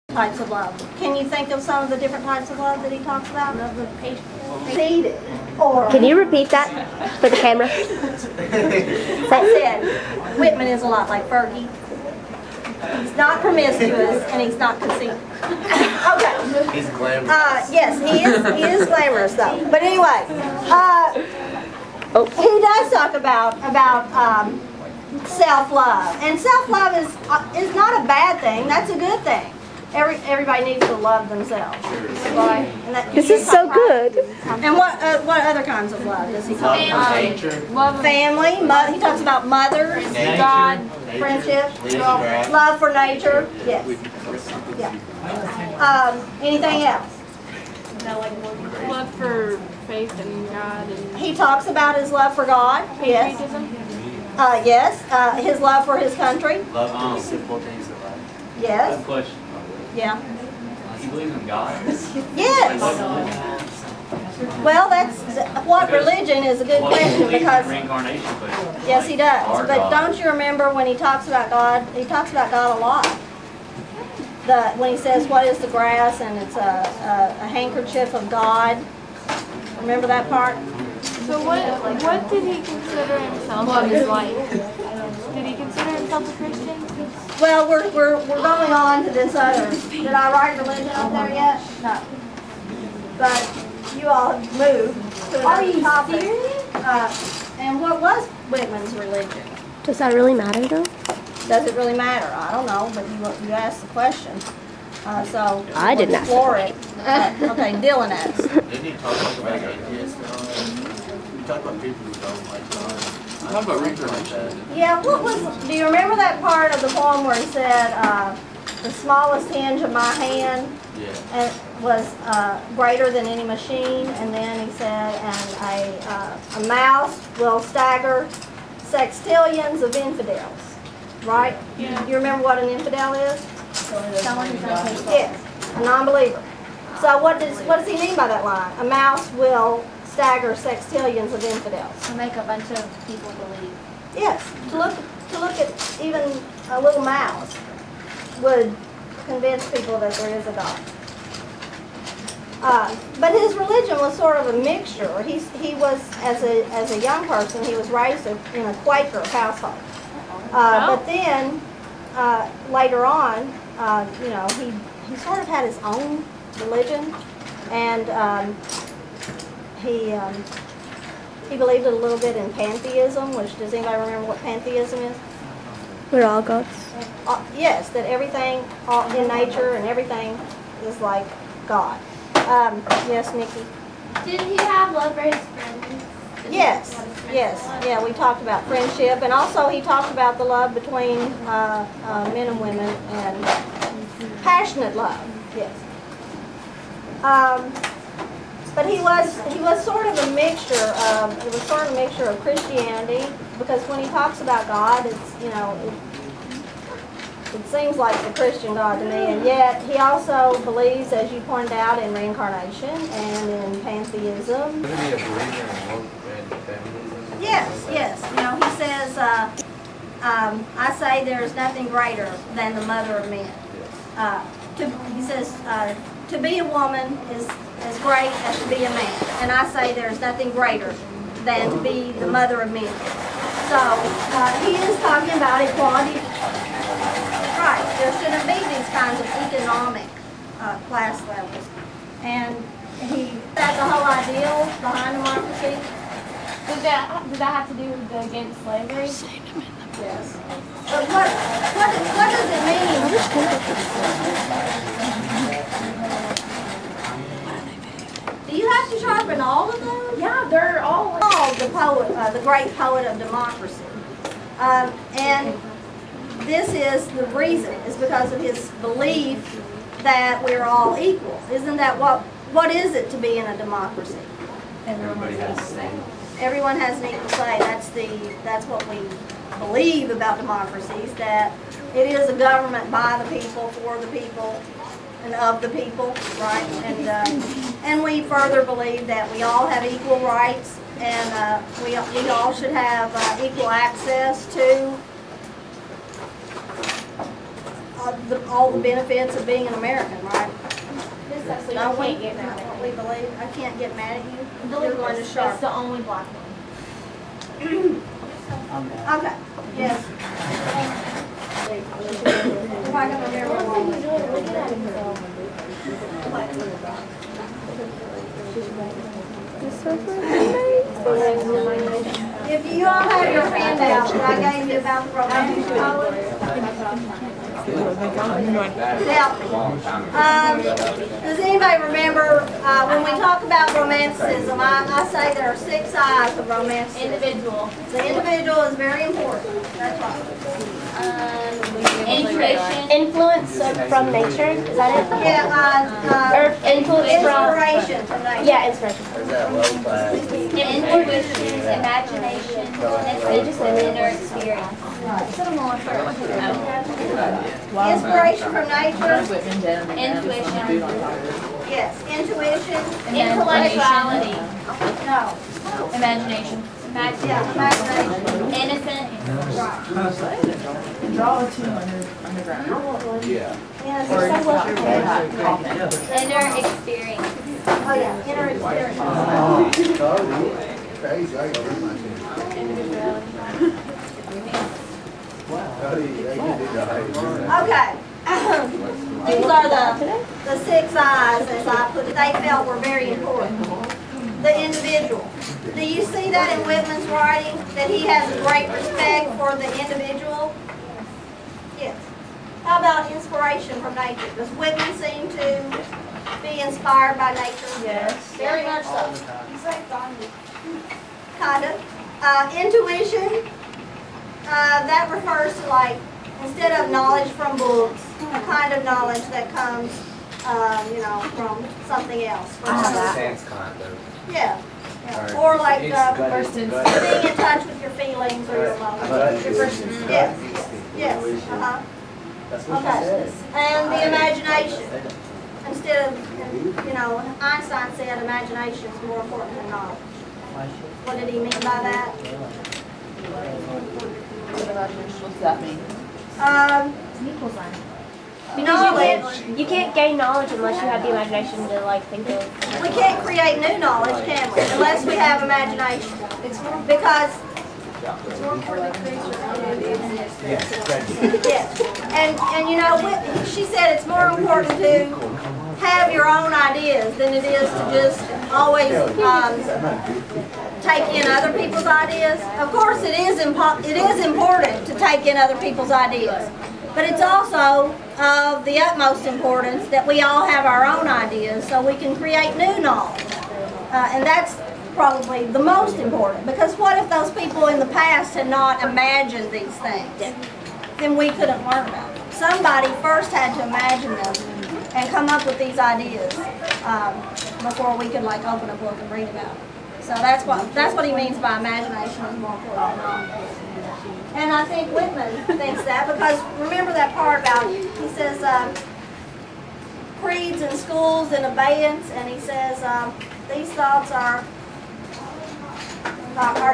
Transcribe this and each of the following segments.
Types of love. Can you think of some of the different types of love that he talks about? Can you repeat that for the camera? I said, Whitman is a lot like Fergie. He's not promiscuous and he's not conceited. Okay. He's glamorous. Yes, he is glamorous though. But anyway, he does talk about self-love, and self-love is not a bad thing. That's a good thing. Everybody needs to love themselves, right? This is so good. And what other kinds of love does he talk about? Family. He talks about mothers, God, friendship, love for nature. Yes. Yeah. Anything else? Love for faith in God. And he talks about his love for God. Yes. Yes. His love for his country. Love for simple things in life. Yes. Question. Yeah. Do you believe in God? Yes. Well, that's what religion is a good question because reincarnation, but yes, he does. But don't you remember when he talks about God? He talks about God a lot. When he says, "What is the grass?" and it's a handkerchief of God. Remember that part? So what did he consider himself in his life? Did he consider himself a Christian? Well, we're going on to this other. Did I write religion up there yet? No. But you all have moved to another topic. And what was Whitman's religion? Does that really matter though? Does it really matter? I don't know, but you asked the question. So I didn't explore it. Okay, Dylan asked. Didn't he talk about atheists and all that? He talked about people who don't like God. Talk about reincarnation. Yeah, do you remember that part of the poem where he said, the smallest hinge of my hand was greater than any machine, and then he said, and a mouse will stagger sextillions of infidels, right? Yeah. You remember what an infidel is? Someone who's not faithful. Yes, a non-believer. So what does he mean by that line? A mouse will stagger sextillions of infidels. To make a bunch of people believe. Yes, to look at even a little mouse would convince people that there is a God. But his religion was sort of a mixture. He was as a young person, he was raised in a Quaker household. But then later on, he sort of had his own religion, and he believed a little bit in pantheism, which, does anybody remember what pantheism is? We're all gods. Yes, that everything in nature and everything is like God. Yes, Nikki? Did he have love for his friends? Yes, yeah, we talked about friendship, and also he talked about the love between men and women, and passionate love, yes. But he was sort of a mixture of Christianity, because when he talks about God, it's it seems like the Christian God to me, and yet he also believes, as you pointed out, in reincarnation and in pantheism. Isn't he a believer in feminism? Yes. He says, I say there is nothing greater than the mother of men. He says, to be a woman is as great as to be a man. And I say there is nothing greater than to be the mother of men. So he is talking about equality. Right. There shouldn't be these kinds of economic class levels. And that's the whole ideal behind democracy. Did that have to do with against slavery? Yes. But what does it mean? Do you have to sharpen all of those? Yeah, they're all the poet, the great poet of democracy. And this is the reason, is because of his belief that we're all equal. Isn't that what is it to be in a democracy? Everybody has the same. Everyone has an equal say. That's what we believe about democracies, that it is a government by the people, for the people, and of the people, right? And we further believe that we all have equal rights, and we all should have equal access to all the benefits of being an American, right? So you Don't we? can't get mad at We believe, I can't get mad at you. him. You're going to That's sharp. the only black one. Okay, yes. If I can remember one. If you all have your handout that I gave you about the romantic poets. Now, does anybody remember when we talk about romanticism, I say there are 6 eyes of romanticism. Individual. The individual is very important. That's right. Intuition. Influence from nature, is that it? Yeah, Or influence from, inspiration from nature. yeah, inspiration. Intuition, imagination, and inner experience. Inspiration from nature. Intuition. Yes, intuition. Intellectuality. No. Imagination. Yeah, imagination. Innocent. Draw a 200 underground. Yeah. Yes. Inner experience. Oh yeah, inner experience. Crazy, I got very much Okay. These are the 6 eyes, as I put it, they felt were very important. The individual. Do you see that in Whitman's writing, that he has a great respect for the individual? Yes. How about inspiration from nature? Does Whitman seem to be inspired by nature? Yes. Very much so. Kind of. Intuition, that refers to, like, instead of knowledge from books, a kind of knowledge that comes, from something else. From Sense kind of. yeah. Or like being in touch with your feelings or your emotions. Yes. Yes. Uh-huh. Okay. And the imagination. Instead of, Einstein said imagination is more important than knowledge. What did he mean by that? What does that mean? Knowledge. You can't gain knowledge unless you have the imagination to like think of. We can't create new knowledge, can we? Unless we have imagination. Because yes. And she said it's more important to have your own ideas than it is to just always take in other people's ideas. Of course, it is important to take in other people's ideas, but it's also of the utmost importance that we all have our own ideas so we can create new knowledge. And that's probably the most important, because what if those people in the past had not imagined these things? Then we couldn't learn about them. Somebody first had to imagine them and come up with these ideas before we could like open a book and read about them. So that's what he means by imagination is more important than knowledge. And I think Whitman thinks that, because remember that part about, he says creeds and schools and abeyance, and he says these thoughts are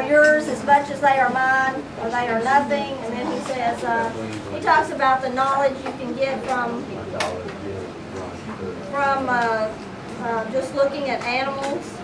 yours as much as they are mine, or they are nothing. And then he says, he talks about the knowledge you can get from just looking at animals.